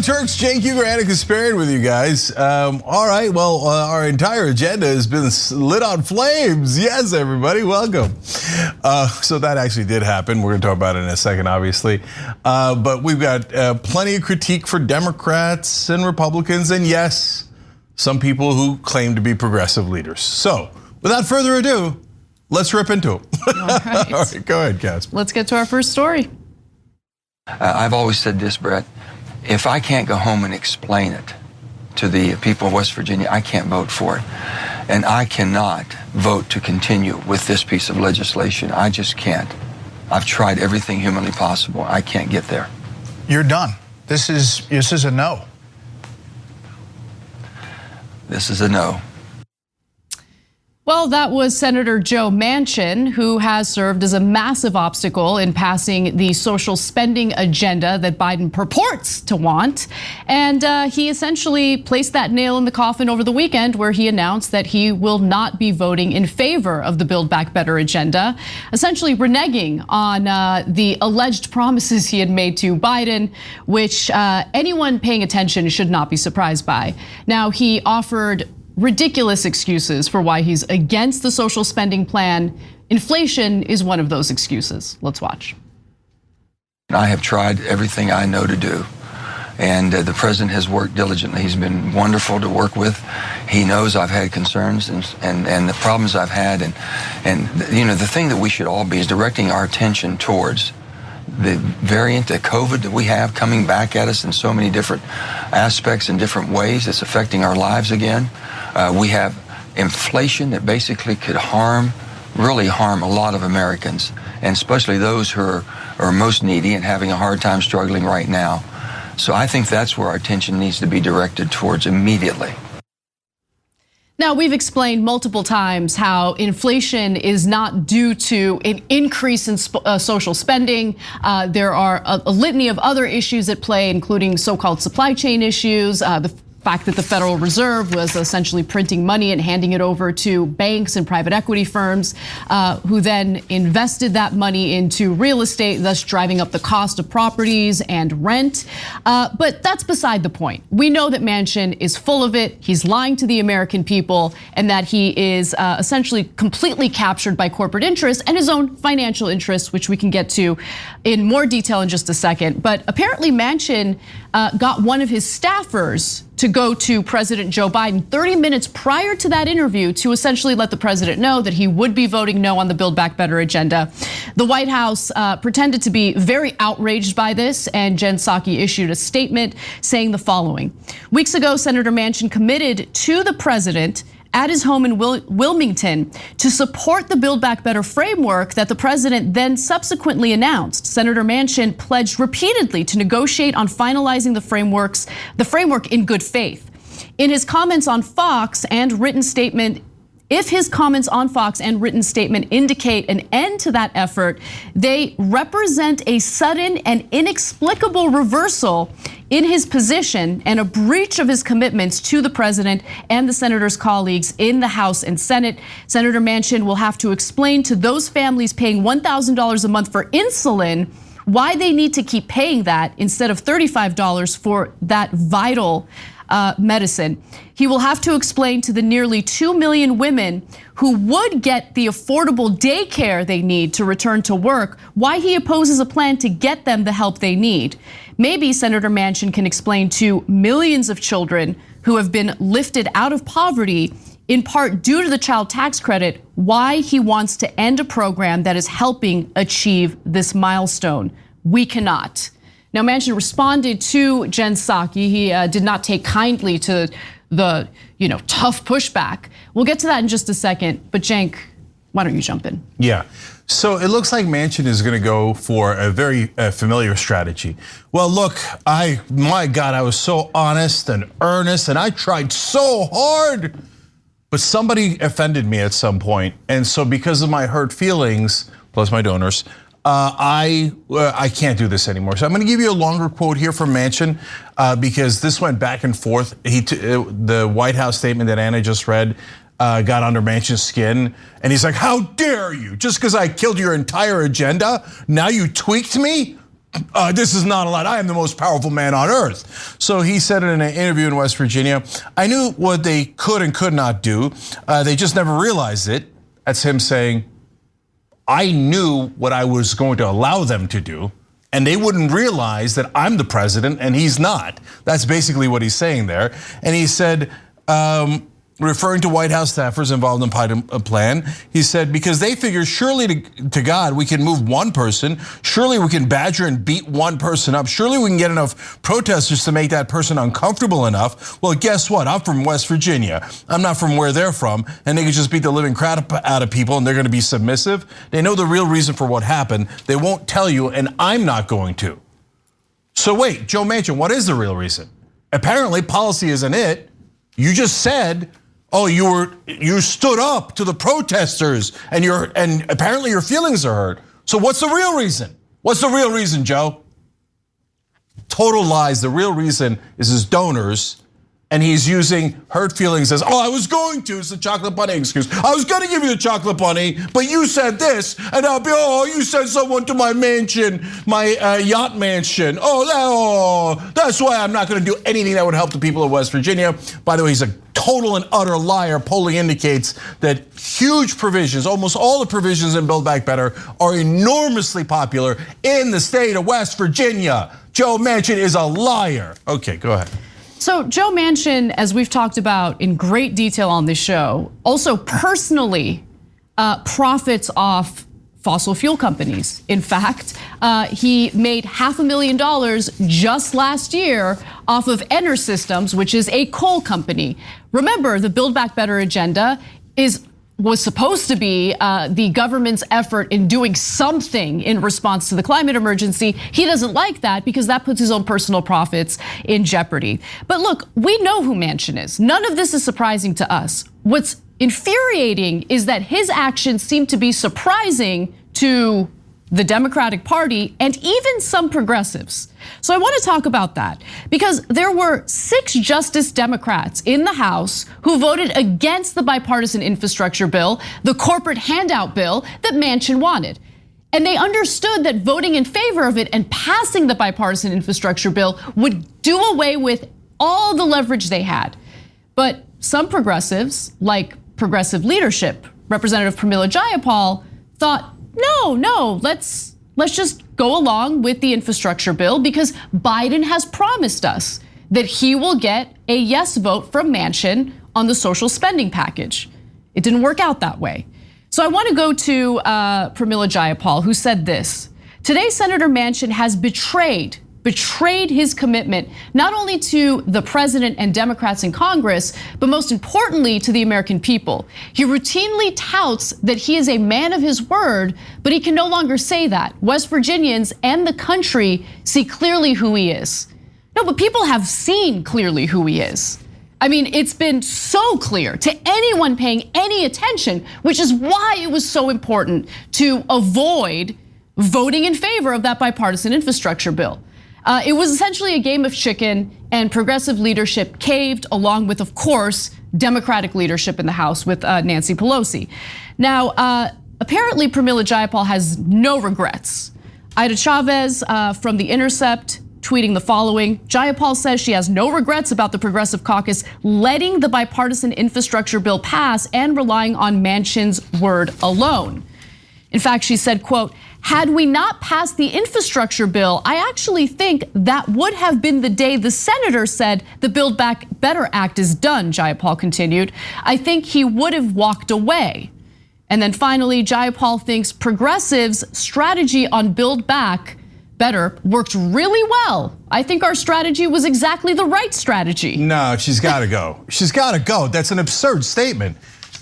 Turks, Cenk, Uygur, and Kasparian with you guys. All right, well, our entire agenda has been lit on flames. Yes, everybody, welcome. So that actually did happen. We're going to talk about it in a second, obviously. But we've got plenty of critique for Democrats and Republicans, and yes, some people who claim to be progressive leaders. So without further ado, let's rip into it. All right. All right, go ahead, Casper. Let's get to our first story. I've always said this, Brett. If I can't go home and explain it to the people of West Virginia, I can't vote for it. And I cannot vote to continue with this piece of legislation. I just can't. I've tried everything humanly possible. I can't get there. You're done. This is a no. This is a no. Well, that was Senator Joe Manchin, who has served as a massive obstacle in passing the social spending agenda that Biden purports to want. And he essentially placed that nail in the coffin over the weekend, where he announced that he will not be voting in favor of the Build Back Better agenda, essentially reneging on the alleged promises he had made to Biden, which anyone paying attention should not be surprised by. Now, he offered ridiculous excuses for why he's against the social spending plan. Inflation is one of those excuses. Let's watch. I have tried everything I know to do, and the president has worked diligently. He's been wonderful to work with. He knows I've had concerns and the problems I've had, and you know, the thing that we should all be is directing our attention towards the variant, the COVID that we have coming back at us in so many different aspects and different ways. It's affecting our lives again. We have inflation that basically could really harm a lot of Americans, and especially those who are most needy and having a hard time struggling right now. So I think that's where our attention needs to be directed towards immediately. Now, we've explained multiple times how inflation is not due to an increase in social spending. There are a litany of other issues at play, including so-called supply chain issues, the fact that the Federal Reserve was essentially printing money and handing it over to banks and private equity firms, who then invested that money into real estate, thus driving up the cost of properties and rent. But that's beside the point. We know that Manchin is full of it. He's lying to the American people, and that he is essentially completely captured by corporate interests and his own financial interests, which we can get to in more detail in just a second. But apparently Manchin got one of his staffers to go to President Joe Biden 30 minutes prior to that interview to essentially let the president know that he would be voting no on the Build Back Better agenda. The White House pretended to be very outraged by this, and Jen Psaki issued a statement saying the following. Weeks ago, Senator Manchin committed to the president at his home in Wilmington to support the Build Back Better framework that the president then subsequently announced. Senator Manchin pledged repeatedly to negotiate on finalizing the framework in good faith. In his comments on Fox and written statement, if his comments on Fox and written statement indicate an end to that effort, they represent a sudden and inexplicable reversal in his position and a breach of his commitments to the president and the senator's colleagues in the House and Senate. Senator Manchin will have to explain to those families paying $1,000 a month for insulin why they need to keep paying that instead of $35 for that vital medicine. He will have to explain to the nearly 2 million women who would get the affordable daycare they need to return to work why he opposes a plan to get them the help they need. Maybe Senator Manchin can explain to millions of children who have been lifted out of poverty, in part due to the child tax credit, why he wants to end a program that is helping achieve this milestone. We cannot. Now, Manchin responded to Jen Psaki. He did not take kindly to the tough pushback. We'll get to that in just a second. But Cenk, why don't you jump in? Yeah. So it looks like Manchin is going to go for a very familiar strategy. Well, look, my God, I was so honest and earnest, and I tried so hard, but somebody offended me at some point, and so because of my hurt feelings, plus my donors, I can't do this anymore. So I'm going to give you a longer quote here from Manchin because this went back and forth. The White House statement that Anna just read got under Manchin's skin, and he's like, "How dare you? Just because I killed your entire agenda, now you tweaked me? this is not allowed. I am the most powerful man on earth. So he said in an interview in West Virginia, I knew what they could and could not do. They just never realized it. That's him saying, I knew what I was going to allow them to do, and they wouldn't realize that I'm the president and he's not. That's basically what he's saying there. And he said, referring to White House staffers involved in the plan, he said, because they figure surely to God we can move one person, surely we can badger and beat one person up, surely we can get enough protesters to make that person uncomfortable enough. Well, guess what? I'm from West Virginia. I'm not from where they're from, and they can just beat the living crap out of people and they're gonna be submissive. They know the real reason for what happened. They won't tell you, and I'm not going to. So wait, Joe Manchin, what is the real reason? Apparently policy isn't it. You just said, oh, you stood up to the protesters and apparently your feelings are hurt. So what's the real reason? What's the real reason, Joe? Total lies. The real reason is his donors, and he's using hurt feelings as, oh, I was going to, it's the chocolate bunny excuse. I was gonna give you the chocolate bunny, but you said this, and I'll be, oh, you sent someone to my mansion, my yacht mansion. Oh, that's why I'm not gonna do anything that would help the people of West Virginia. By the way, he's a total and utter liar. Polling indicates that huge provisions, almost all the provisions in Build Back Better are enormously popular in the state of West Virginia. Joe Manchin is a liar. Okay, go ahead. So Joe Manchin, as we've talked about in great detail on this show, also personally profits off fossil fuel companies. In fact, he made $500,000 just last year off of Enersystems, which is a coal company. Remember, the Build Back Better agenda was supposed to be the government's effort in doing something in response to the climate emergency. He doesn't like that because that puts his own personal profits in jeopardy. But look, we know who Manchin is. None of this is surprising to us. What's infuriating is that his actions seem to be surprising to the Democratic Party and even some progressives. So I want to talk about that because there were 6 Justice Democrats in the House who voted against the bipartisan infrastructure bill, the corporate handout bill that Manchin wanted. And they understood that voting in favor of it and passing the bipartisan infrastructure bill would do away with all the leverage they had. But some progressives, like progressive leadership, Representative Pramila Jayapal, thought, no, let's just go along with the infrastructure bill because Biden has promised us that he will get a yes vote from Manchin on the social spending package. It didn't work out that way. So I want to go to Pramila Jayapal, who said this. Today, Senator Manchin has betrayed his commitment not only to the president and Democrats in Congress, but most importantly to the American people. He routinely touts that he is a man of his word, but he can no longer say that. West Virginians and the country see clearly who he is. No, but people have seen clearly who he is. I mean, it's been so clear to anyone paying any attention, which is why it was so important to avoid voting in favor of that bipartisan infrastructure bill. It was essentially a game of chicken, and progressive leadership caved, along with, of course, Democratic leadership in the House with Nancy Pelosi. Now, apparently Pramila Jayapal has no regrets. Ida Chavez from The Intercept tweeting the following: Jayapal says she has no regrets about the Progressive Caucus letting the bipartisan infrastructure bill pass and relying on Manchin's word alone. In fact, she said, quote, had we not passed the infrastructure bill, I actually think that would have been the day the senator said the Build Back Better Act is done, Jayapal continued. I think he would have walked away. And then finally, Jayapal thinks progressives' strategy on Build Back Better worked really well. I think our strategy was exactly the right strategy. No, she's gotta go. She's gotta go. That's an absurd statement.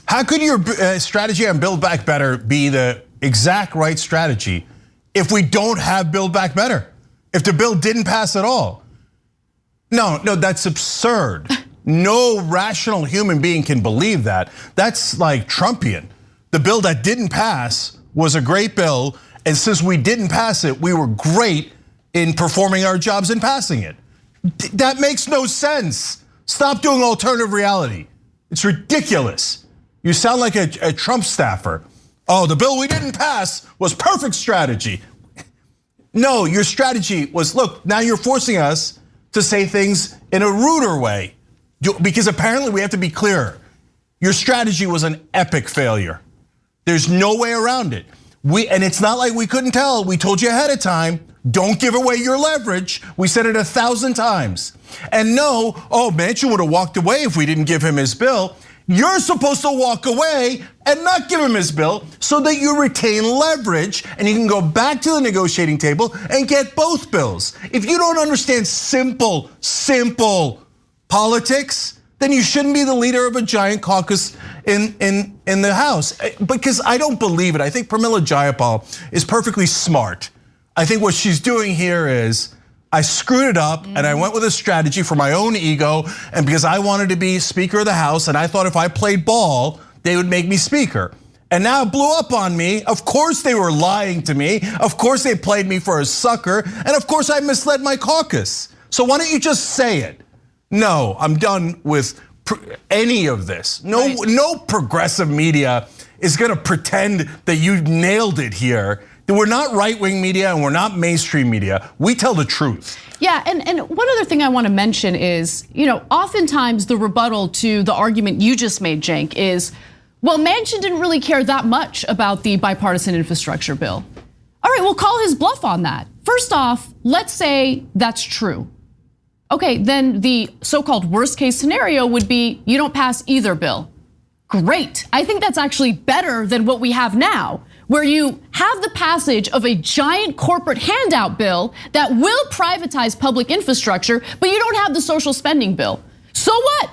How could your strategy on Build Back Better be the exact right strategy if we don't have Build Back Better? If the bill didn't pass at all? No, that's absurd. No rational human being can believe that. That's like Trumpian. The bill that didn't pass was a great bill, and since we didn't pass it, we were great in performing our jobs in passing it. That makes no sense. Stop doing alternative reality. It's ridiculous. You sound like a Trump staffer. Oh, the bill we didn't pass was perfect strategy. No, your strategy was, look, now you're forcing us to say things in a ruder way. Because apparently we have to be clearer. Your strategy was an epic failure. There's no way around it. And it's not like we couldn't tell. We told you ahead of time, don't give away your leverage. We said it 1,000 times. And no, Manchin would have walked away if we didn't give him his bill. You're supposed to walk away and not give him his bill so that you retain leverage and you can go back to the negotiating table and get both bills. If you don't understand simple politics, then you shouldn't be the leader of a giant caucus in the House. Because I don't believe it. I think Pramila Jayapal is perfectly smart. I think what she's doing here is, I screwed it up and I went with a strategy for my own ego and because I wanted to be Speaker of the House and I thought if I played ball, they would make me Speaker. And now it blew up on me. Of course they were lying to me. Of course they played me for a sucker. And of course I misled my caucus. So why don't you just say it? No, I'm done with any of this. No progressive media is gonna pretend that you nailed it here. We're not right-wing media and we're not mainstream media. We tell the truth. Yeah, and one other thing I want to mention is, oftentimes the rebuttal to the argument you just made, Cenk, is, well, Manchin didn't really care that much about the bipartisan infrastructure bill. All right, we'll call his bluff on that. First off, let's say that's true. Okay, then the so-called worst case scenario would be you don't pass either bill. Great, I think that's actually better than what we have now, where you have the passage of a giant corporate handout bill that will privatize public infrastructure, but you don't have the social spending bill. So what?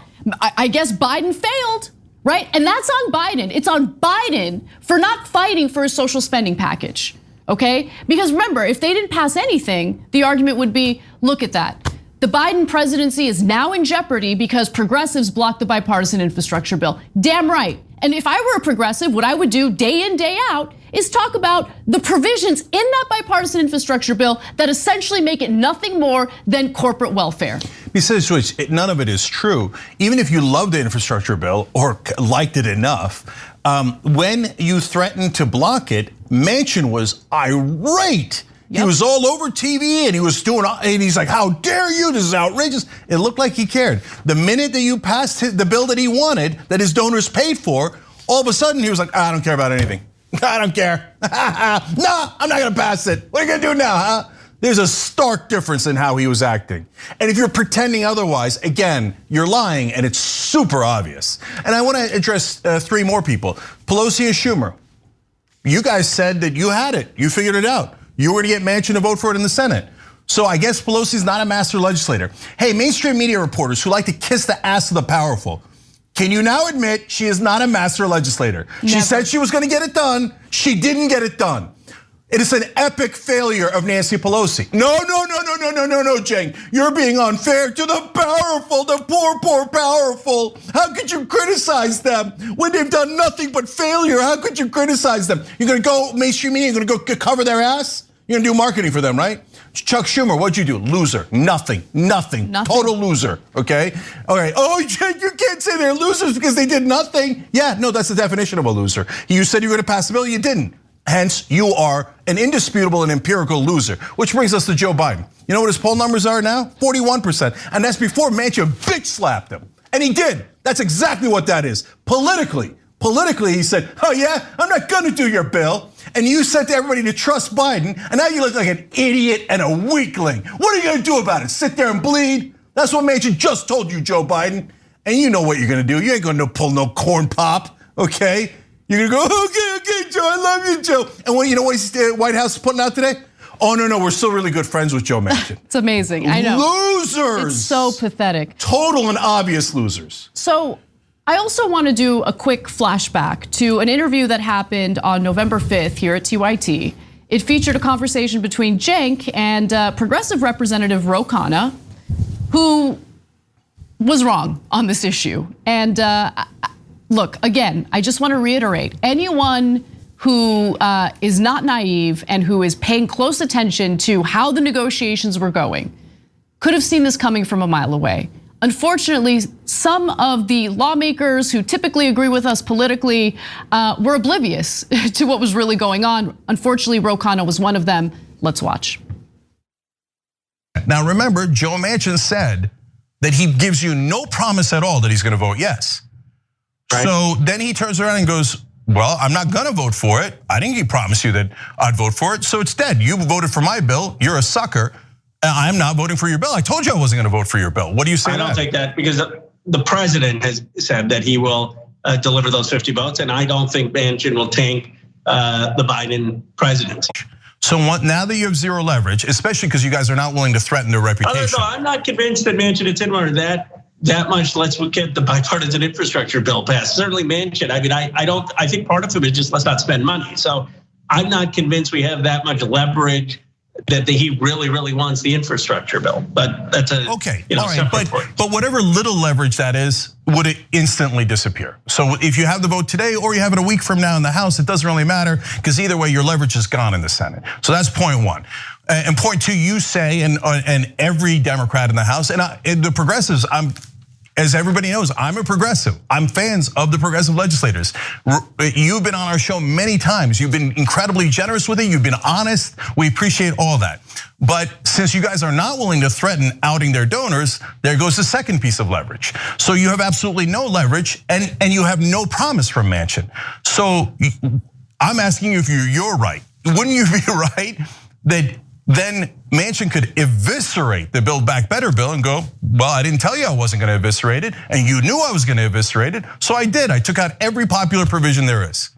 I guess Biden failed, right? And that's on Biden. It's on Biden for not fighting for a social spending package, okay? Because remember, if they didn't pass anything, the argument would be, look at that. The Biden presidency is now in jeopardy because progressives blocked the bipartisan infrastructure bill. Damn right. And if I were a progressive, what I would do day in, day out is talk about the provisions in that bipartisan infrastructure bill that essentially make it nothing more than corporate welfare. Besides which, none of it is true. Even if you loved the infrastructure bill or liked it enough, when you threatened to block it, Manchin was irate. Yep. He was all over TV and he was and he's like, how dare you, this is outrageous. It looked like he cared. The minute that you passed the bill that he wanted, that his donors paid for, all of a sudden he was like, I don't care about anything. I don't care. No, I'm not gonna pass it. What are you gonna do now, huh? There's a stark difference in how he was acting. And if you're pretending otherwise, again, you're lying and it's super obvious. And I wanna address 3 more people. Pelosi and Schumer. You guys said that you had it, you figured it out. You were gonna get Manchin to vote for it in the Senate. So I guess Pelosi's not a master legislator. Hey, mainstream media reporters who like to kiss the ass of the powerful, can you now admit she is not a master legislator? Never. She said she was gonna get it done, she didn't get it done. It is an epic failure of Nancy Pelosi. No, Cenk. You're being unfair to the powerful, the poor powerful. How could you criticize them when they've done nothing but failure? How could you criticize them? You're gonna go mainstream media, you're gonna go cover their ass? You're gonna do marketing for them, right? Chuck Schumer, what'd you do? Loser, nothing. Total loser, okay? All right, Cenk, you can't say they're losers because they did nothing. Yeah, no, that's the definition of a loser. You said you were gonna pass the bill, you didn't. Hence, you are an indisputable and empirical loser, which brings us to Joe Biden. You know what his poll numbers are now? 41%, and that's before Manchin bitch slapped him. And he did, that's exactly what that is. Politically, he said, oh yeah, I'm not gonna do your bill. And you said to everybody to trust Biden, and now you look like an idiot and a weakling. What are you gonna do about it? Sit there and bleed? That's what Manchin just told you, Joe Biden. And you know what you're gonna do. You ain't gonna pull no corn pop, okay? You're gonna go, okay, Joe, I love you, Joe. And you know what the White House is putting out today? Oh, no, we're still really good friends with Joe Manchin. It's amazing, I know. Losers. It's so pathetic. Total and obvious losers. So I also want to do a quick flashback to an interview that happened on November 5th here at TYT. It featured a conversation between Cenk and Progressive Representative Ro Khanna, who was wrong on this issue. And look, again, I just want to reiterate, anyone who is not naive and who is paying close attention to how the negotiations were going could have seen this coming from a mile away. Unfortunately, some of the lawmakers who typically agree with us politically were oblivious to what was really going on. Unfortunately, Ro Khanna was one of them. Let's watch. Now remember, Joe Manchin said that he gives you no promise at all that he's gonna vote yes. Right. So then he turns around and goes, well, I'm not gonna vote for it. I didn't promise you that I'd vote for it, so it's dead. You voted for my bill, you're a sucker. I'm not voting for your bill. I told you I wasn't gonna vote for your bill. What do you say? I don't take that because the president has said that he will deliver those 50 votes, and I don't think Manchin will tank the Biden presidency. So now that you have zero leverage, especially because you guys are not willing to threaten their reputation. No, I'm not convinced that Manchin and Sinwar that much. Let's get the bipartisan infrastructure bill passed. Certainly Manchin. I mean, I think part of it is just let's not spend money. So I'm not convinced we have that much leverage that he really wants the infrastructure bill. But that's a okay. All right, but whatever little leverage that is, would it instantly disappear? So if you have the vote today or you have it a week from now in the House, it doesn't really matter because either way, your leverage is gone in the Senate. So that's point one. And point two, you say, and every Democrat in the House, and the progressives, as everybody knows, I'm a progressive. I'm fans of the progressive legislators. You've been on our show many times. You've been incredibly generous with it. You've been honest. We appreciate all that. But since you guys are not willing to threaten outing their donors, there goes the second piece of leverage. So you have absolutely no leverage and you have no promise from Manchin. So I'm asking you if you're right. Wouldn't you be right that then Manchin could eviscerate the Build Back Better bill and go, well, I didn't tell you I wasn't gonna eviscerate it, and you knew I was gonna eviscerate it, so I did. I took out every popular provision there is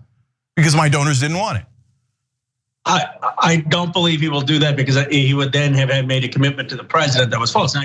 because my donors didn't want it. I don't believe he will do that because he would then have made a commitment to the president that was false.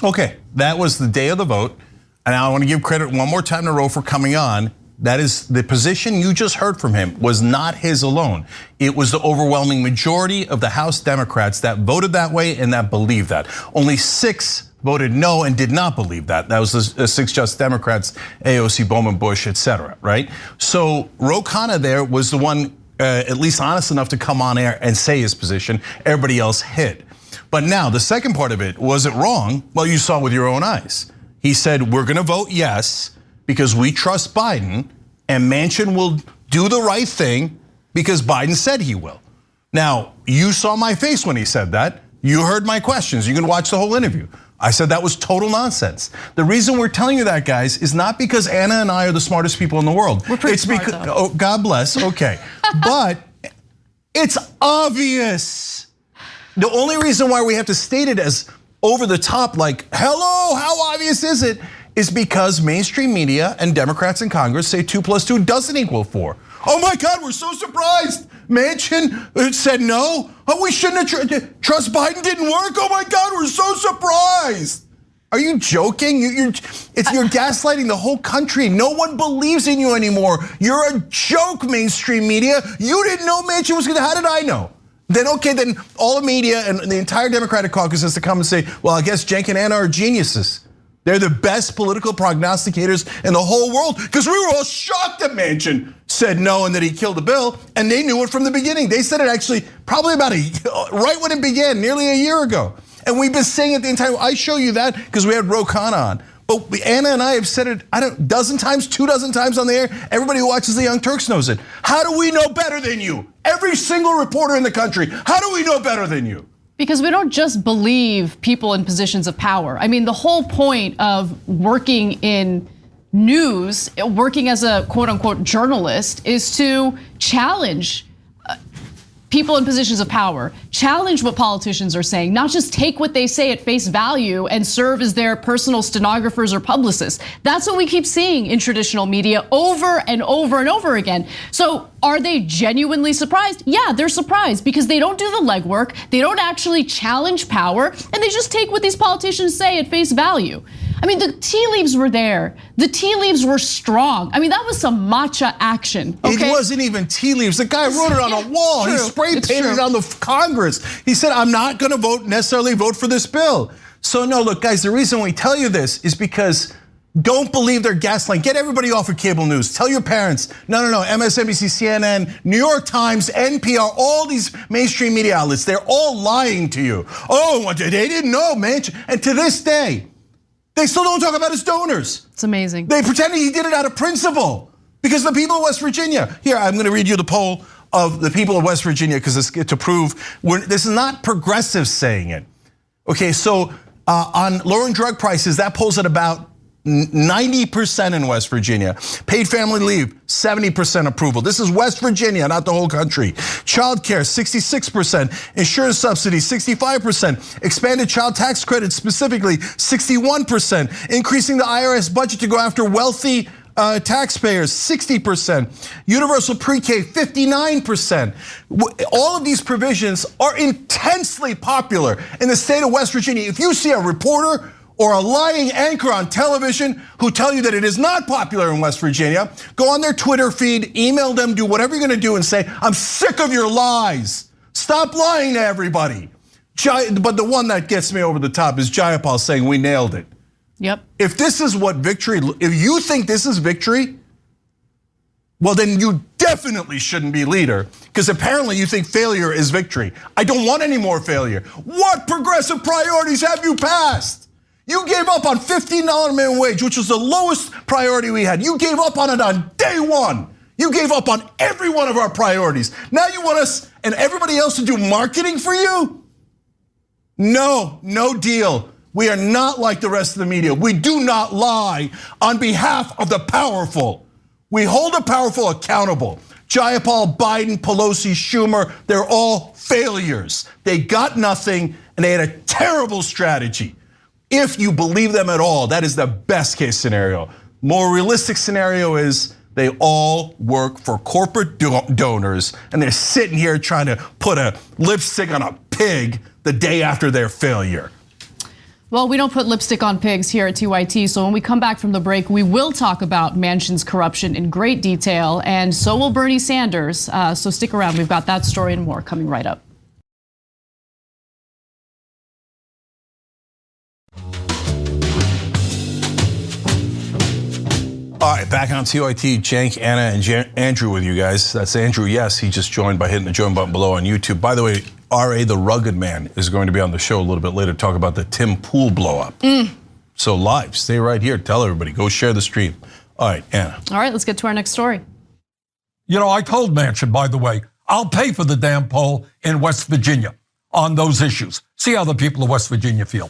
Okay, that was the day of the vote, and I want to give credit one more time to Roe for coming on. That is the position you just heard from him was not his alone. It was the overwhelming majority of the House Democrats that voted that way and that believed that. Only 6 voted no and did not believe that. That was the 6 Just Democrats, AOC, Bowman, Bush, etc. Right? So Ro Khanna there was the one at least honest enough to come on air and say his position. Everybody else hid. But now the second part of it, was it wrong? Well, you saw with your own eyes. He said, we're gonna vote yes because we trust Biden and Manchin will do the right thing because Biden said he will. Now, you saw my face when he said that. You heard my questions. You can watch the whole interview. I said that was total nonsense. The reason we're telling you that, guys, is not because Anna and I are the smartest people in the world. We're pretty it's smart, because, though. oh, God bless, okay. But it's obvious. The only reason why we have to state it as over the top, like, hello, how obvious is it? Is because mainstream media and Democrats in Congress say 2 + 2 doesn't equal 4. Oh my God, we're so surprised. Manchin said no. Oh, we shouldn't have trust Biden didn't work. Oh my God, we're so surprised. Are you joking? You're gaslighting the whole country. No one believes in you anymore. You're a joke, mainstream media. You didn't know Manchin was gonna, how did I know? Then okay, then all the media and the entire Democratic caucus has to come and say, well, I guess Cenk and Anna are geniuses. They're the best political prognosticators in the whole world because we were all shocked that Manchin said no and that he killed the bill, and they knew it from the beginning. They said it actually probably about right when it began, nearly a year ago. And we've been saying it the entire, I show you that because we had Ro Khanna on. But Anna and I have said it, I don't, dozen times, 24 times on the air. Everybody who watches the Young Turks knows it. How do we know better than you? Every single reporter in the country, how do we know better than you? Because we don't just believe people in positions of power. I mean, the whole point of working in news, working as a quote unquote journalist, is to challenge people in positions of power, challenge what politicians are saying, not just take what they say at face value and serve as their personal stenographers or publicists. That's what we keep seeing in traditional media over and over and over again. So are they genuinely surprised? Yeah, they're surprised because they don't do the legwork, they don't actually challenge power, and they just take what these politicians say at face value. I mean, the tea leaves were there. The tea leaves were strong. I mean, that was some matcha action. Okay? It wasn't even tea leaves. The guy wrote it on a wall. He spray painted it on the Congress. He said, I'm not gonna necessarily vote for this bill. So no, look, guys, the reason we tell you this is because don't believe their gaslighting. Get everybody off of cable news. Tell your parents, no, MSNBC, CNN, New York Times, NPR, all these mainstream media outlets, they're all lying to you. Oh, they didn't know, man. And to this day, they still don't talk about his donors. It's amazing. They pretended he did it out of principle because the people of West Virginia. Here, I'm gonna read you the poll of the people of West Virginia, because it's to prove this is not progressives saying it. Okay, so on lowering drug prices, that polls at about 90% in West Virginia. Paid family leave, 70% approval. This is West Virginia, not the whole country. Childcare, 66%. Insurance subsidies, 65%. Expanded child tax credit, specifically 61%. Increasing the IRS budget to go after wealthy taxpayers, 60%. Universal pre-K, 59%. All of these provisions are intensely popular in the state of West Virginia. If you see a reporter or a lying anchor on television who tell you that it is not popular in West Virginia, go on their Twitter feed, email them, do whatever you're gonna do and say, I'm sick of your lies. Stop lying to everybody. But the one that gets me over the top is Jayapal saying we nailed it. Yep. If this is what victory, if you think this is victory, well then you definitely shouldn't be leader, because apparently you think failure is victory. I don't want any more failure. What progressive priorities have you passed? You gave up on $15 minimum wage, which was the lowest priority we had. You gave up on it on day one. You gave up on every one of our priorities. Now you want us and everybody else to do marketing for you? No, no deal. We are not like the rest of the media. We do not lie on behalf of the powerful. We hold the powerful accountable. Jayapal, Biden, Pelosi, Schumer, they're all failures. They got nothing and they had a terrible strategy. If you believe them at all, that is the best case scenario. More realistic scenario is they all work for corporate donors and they're sitting here trying to put a lipstick on a pig the day after their failure. Well, we don't put lipstick on pigs here at TYT, so when we come back from the break, we will talk about Manchin's corruption in great detail, and so will Bernie Sanders. So stick around, we've got that story and more coming right up. All right, back on TYT, Cenk, Anna, and Andrew with you guys. That's Andrew, yes, he just joined by hitting the join button below on YouTube. By the way, R.A. the Rugged Man is going to be on the show a little bit later to talk about the Tim Pool blow up. So live, stay right here, tell everybody, go share the stream. All right, Anna. All right, let's get to our next story. You know, I told Manchin, by the way, I'll pay for the damn poll in West Virginia on those issues. See how the people of West Virginia feel.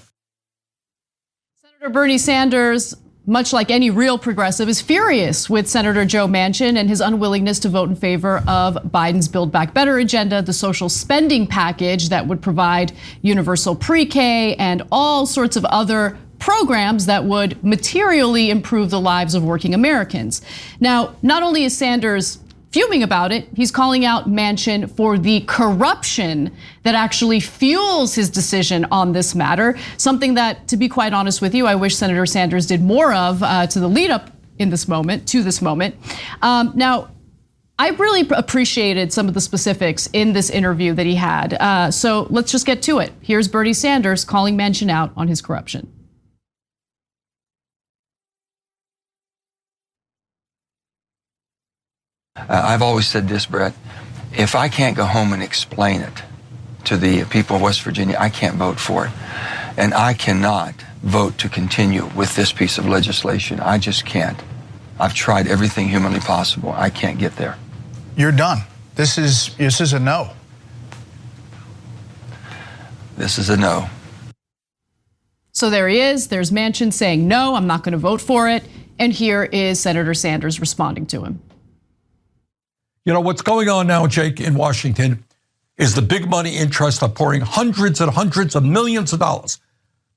Senator Bernie Sanders, much like any real progressive, is furious with Senator Joe Manchin and his unwillingness to vote in favor of Biden's Build Back Better agenda, the social spending package that would provide universal pre-K and all sorts of other programs that would materially improve the lives of working Americans. Now, not only is Sanders fuming about it, he's calling out Manchin for the corruption that actually fuels his decision on this matter. Something that, to be quite honest with you, I wish Senator Sanders did more of to the lead up in this moment, to this moment. Now, I really appreciated some of the specifics in this interview that he had. So let's just get to it. Here's Bernie Sanders calling Manchin out on his corruption. I've always said this, Brett, if I can't go home and explain it to the people of West Virginia, I can't vote for it. And I cannot vote to continue with this piece of legislation. I just can't. I've tried everything humanly possible. I can't get there. You're done. This is a no. This is a no. So there he is. There's Manchin saying, no, I'm not going to vote for it. And here is Senator Sanders responding to him. You know, what's going on now, Jake, in Washington is the big money interests are pouring hundreds and hundreds of millions of dollars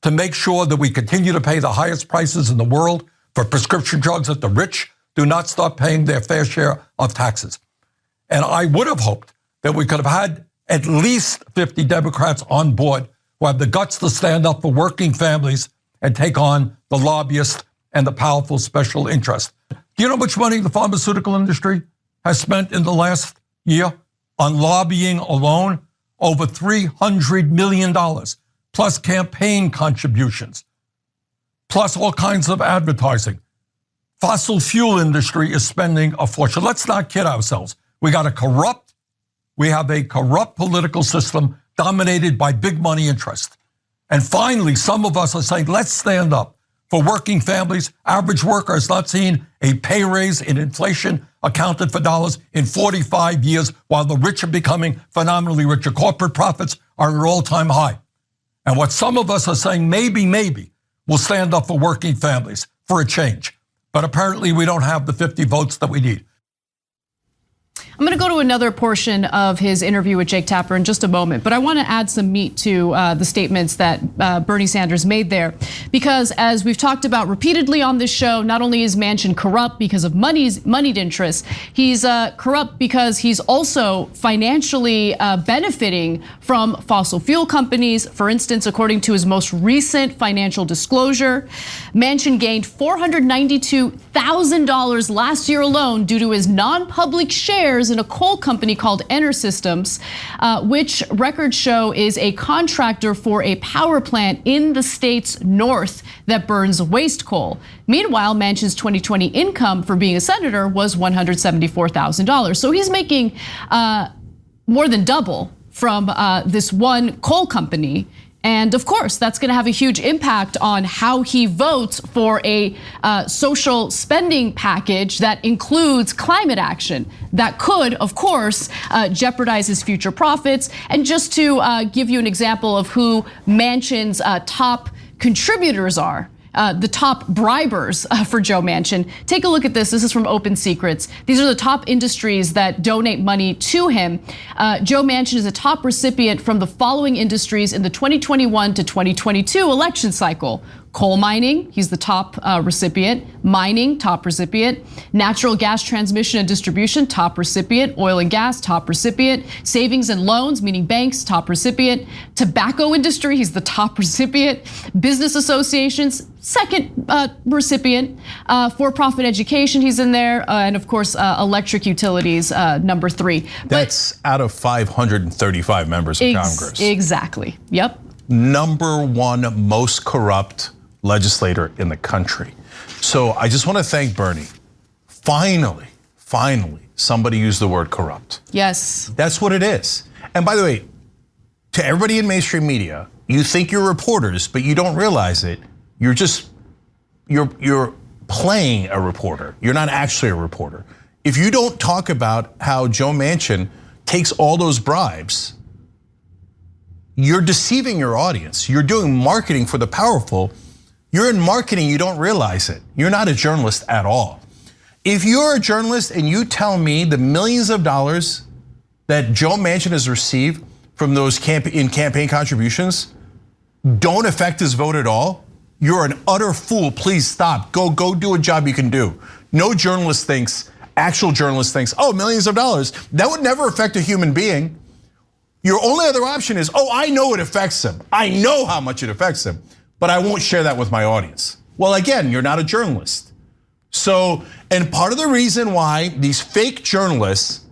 to make sure that we continue to pay the highest prices in the world for prescription drugs, that the rich do not start paying their fair share of taxes. And I would have hoped that we could have had at least 50 Democrats on board who have the guts to stand up for working families and take on the lobbyists and the powerful special interest. Do you know how much money the pharmaceutical industry has spent in the last year on lobbying alone? Over $300 million, plus campaign contributions, plus all kinds of advertising. Fossil fuel industry is spending a fortune. Let's not kid ourselves. We have a corrupt political system dominated by big money interests. And finally, some of us are saying, let's stand up for working families. Average worker has not seen a pay raise in inflation accounted for dollars in 45 years, while the rich are becoming phenomenally richer. Corporate profits are at an all-time high. And what some of us are saying, maybe, we'll stand up for working families for a change. But apparently we don't have the 50 votes that we need. I'm going to go to another portion of his interview with Jake Tapper in just a moment, but I want to add some meat to the statements that Bernie Sanders made there, because as we've talked about repeatedly on this show, not only is Manchin corrupt because of moneyed interests, he's corrupt because he's also financially benefiting from fossil fuel companies. For instance, according to his most recent financial disclosure, Manchin gained $492,000 last year alone due to his non-public shares in a coal company called Enersystems, which records show is a contractor for a power plant in the state's north that burns waste coal. Meanwhile, Manchin's 2020 income for being a senator was $174,000. So he's making more than double from this one coal company. And of course, that's going to have a huge impact on how he votes for a social spending package that includes climate action that could, of course, jeopardize his future profits. And just to give you an example of who Manchin's top contributors are, the top bribers for Joe Manchin. Take a look at this. This is from Open Secrets. These are the top industries that donate money to him. Joe Manchin is a top recipient from the following industries in the 2021 to 2022 election cycle. Coal mining, he's the top recipient. Mining, top recipient. Natural gas transmission and distribution, top recipient. Oil and gas, top recipient. Savings and loans, meaning banks, top recipient. Tobacco industry, he's the top recipient. Business associations, second recipient. For-profit education, he's in there. And of course, electric utilities, number 3. That's out of 535 members of Congress. Exactly, yep. Number 1 most corrupt legislator in the country. So I just want to thank Bernie. Finally, somebody used the word corrupt. Yes. That's what it is. And by the way, to everybody in mainstream media, you think you're reporters, but you don't realize it. You're playing a reporter. You're not actually a reporter. If you don't talk about how Joe Manchin takes all those bribes, you're deceiving your audience. You're doing marketing for the powerful. You're in marketing, you don't realize it. You're not a journalist at all. If you're a journalist and you tell me the millions of dollars that Joe Manchin has received from those campaign contributions don't affect his vote at all, you're an utter fool. Please stop. Go do a job you can do. No journalist thinks, actual journalist thinks, oh, millions of dollars. That would never affect a human being. Your only other option is, oh, I know it affects him. I know how much it affects him, but I won't share that with my audience. Well, again, you're not a journalist. So, and part of the reason why these fake journalists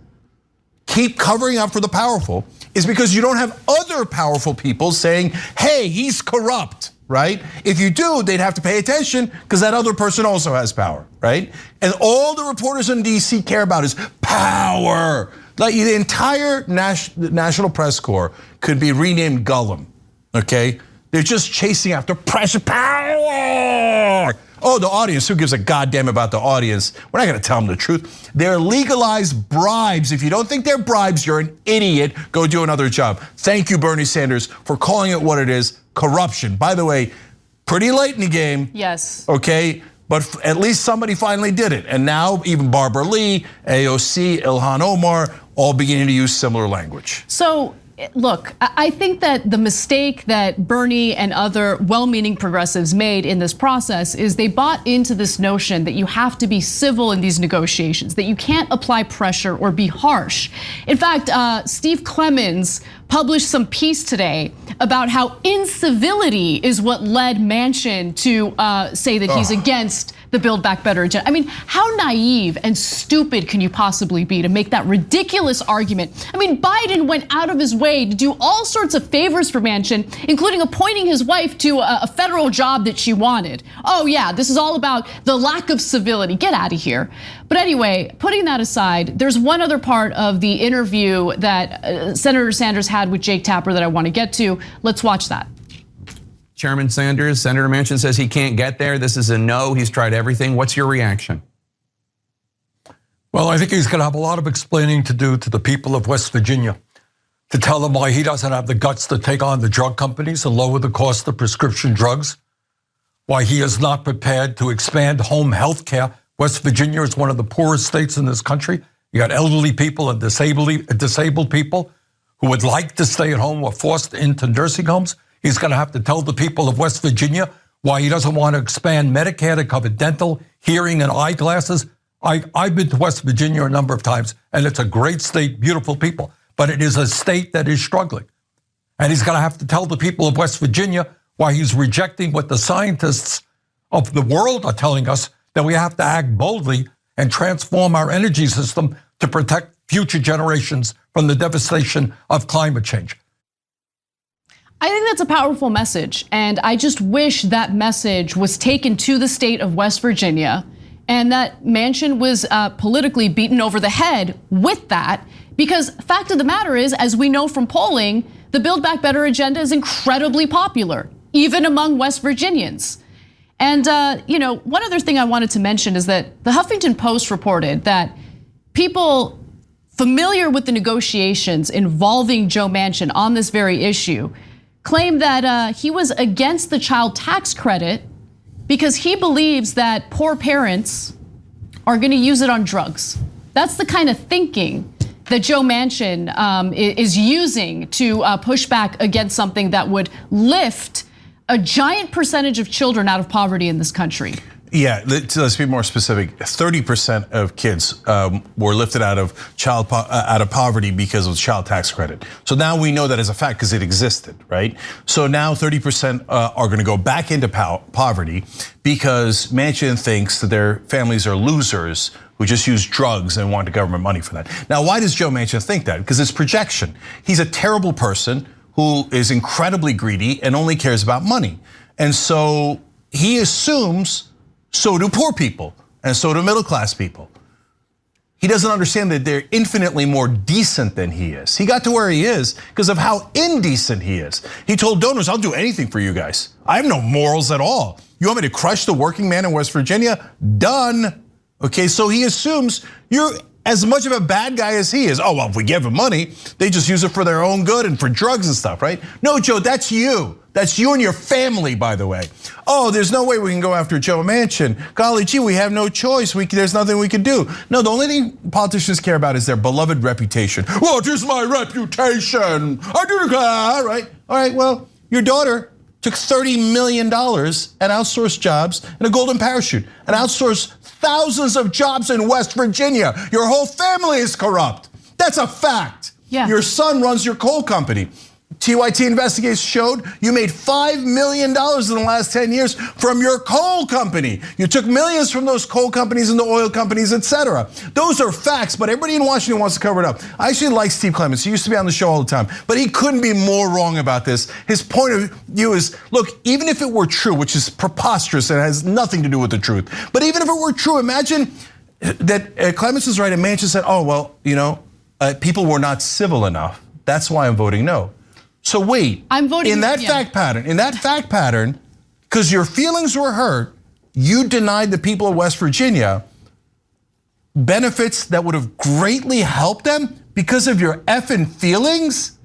keep covering up for the powerful is because you don't have other powerful people saying, hey, he's corrupt, right? If you do, they'd have to pay attention because that other person also has power, right? And all the reporters in DC care about is power. Like the entire National Press Corps could be renamed Gollum, okay? They're just chasing after pressure, power. Oh, the audience, who gives a goddamn about the audience? We're not gonna tell them the truth. They're legalized bribes. If you don't think they're bribes, you're an idiot. Go do another job. Thank you, Bernie Sanders, for calling it what it is, corruption. By the way, pretty late in the game. Yes. Okay, but at least somebody finally did it. And now even Barbara Lee, AOC, Ilhan Omar, all beginning to use similar language. So, look, I think that the mistake that Bernie and other well-meaning progressives made in this process is they bought into this notion that you have to be civil in these negotiations, that you can't apply pressure or be harsh. In fact, Steve Clemons published some piece today about how incivility is what led Manchin to say that he's against the Build Back Better agenda. I mean, how naive and stupid can you possibly be to make that ridiculous argument? I mean, Biden went out of his way to do all sorts of favors for Manchin, including appointing his wife to a federal job that she wanted. Oh yeah, this is all about the lack of civility. Get out of here. But anyway, putting that aside, there's one other part of the interview that Senator Sanders had with Jake Tapper that I want to get to. Let's watch that. Chairman Sanders. Senator Manchin says he can't get there. This is a no. He's tried everything. What's your reaction? Well, I think he's going to have a lot of explaining to do to the people of West Virginia to tell them why he doesn't have the guts to take on the drug companies and lower the cost of prescription drugs, why he is not prepared to expand home health care. West Virginia is one of the poorest states in this country. You got elderly people and disabled people who would like to stay at home or forced into nursing homes. He's going to have to tell the people of West Virginia why he doesn't want to expand Medicare to cover dental, hearing, and eyeglasses. I've been to West Virginia a number of times, and it's a great state, beautiful people, but it is a state that is struggling. And he's going to have to tell the people of West Virginia why he's rejecting what the scientists of the world are telling us, that we have to act boldly and transform our energy system to protect future generations from the devastation of climate change. I think that's a powerful message, and I just wish that message was taken to the state of West Virginia and that Manchin was politically beaten over the head with that, because fact of the matter is, as we know from polling, the Build Back Better agenda is incredibly popular, even among West Virginians. And one other thing I wanted to mention is that the Huffington Post reported that people familiar with the negotiations involving Joe Manchin on this very issue claimed that he was against the child tax credit because he believes that poor parents are going to use it on drugs. That's the kind of thinking that Joe Manchin is using to push back against something that would lift a giant percentage of children out of poverty in this country. Yeah, let's be more specific. 30% of kids were lifted out of poverty because of the child tax credit. So now we know that as a fact because it existed, right? So now 30% are going to go back into poverty because Manchin thinks that their families are losers who just use drugs and want the government money for that. Now, why does Joe Manchin think that? Because it's projection. He's a terrible person who is incredibly greedy and only cares about money. And so he assumes so do poor people, and so do middle class people. He doesn't understand that they're infinitely more decent than he is. He got to where he is because of how indecent he is. He told donors, I'll do anything for you guys. I have no morals at all. You want me to crush the working man in West Virginia? Done. Okay, so he assumes you're as much of a bad guy as he is. Oh, well, if we give him money, they just use it for their own good and for drugs and stuff, right? No, Joe, that's you. That's you and your family, by the way. Oh, there's no way we can go after Joe Manchin. Golly gee, we have no choice. There's nothing we can do. No, the only thing politicians care about is their beloved reputation. What is my reputation? I do that, right? All right, well, your daughter took $30 million and outsourced jobs in a golden parachute and outsourced thousands of jobs in West Virginia. Your whole family is corrupt. That's a fact. Yeah. Your son runs your coal company. TYT investigations showed you made $5 million in the last 10 years from your coal company. You took millions from those coal companies and the oil companies, etc. Those are facts, but everybody in Washington wants to cover it up. I actually like Steve Clements. He used to be on the show all the time, but he couldn't be more wrong about this. His point of view is, look, even if it were true, which is preposterous and has nothing to do with the truth, but even if it were true, imagine that Clements is right and Manchin said, oh, well, people were not civil enough. That's why I'm voting no. So wait, I'm voting in that fact pattern, because your feelings were hurt, you denied the people of West Virginia benefits that would have greatly helped them because of your effing feelings?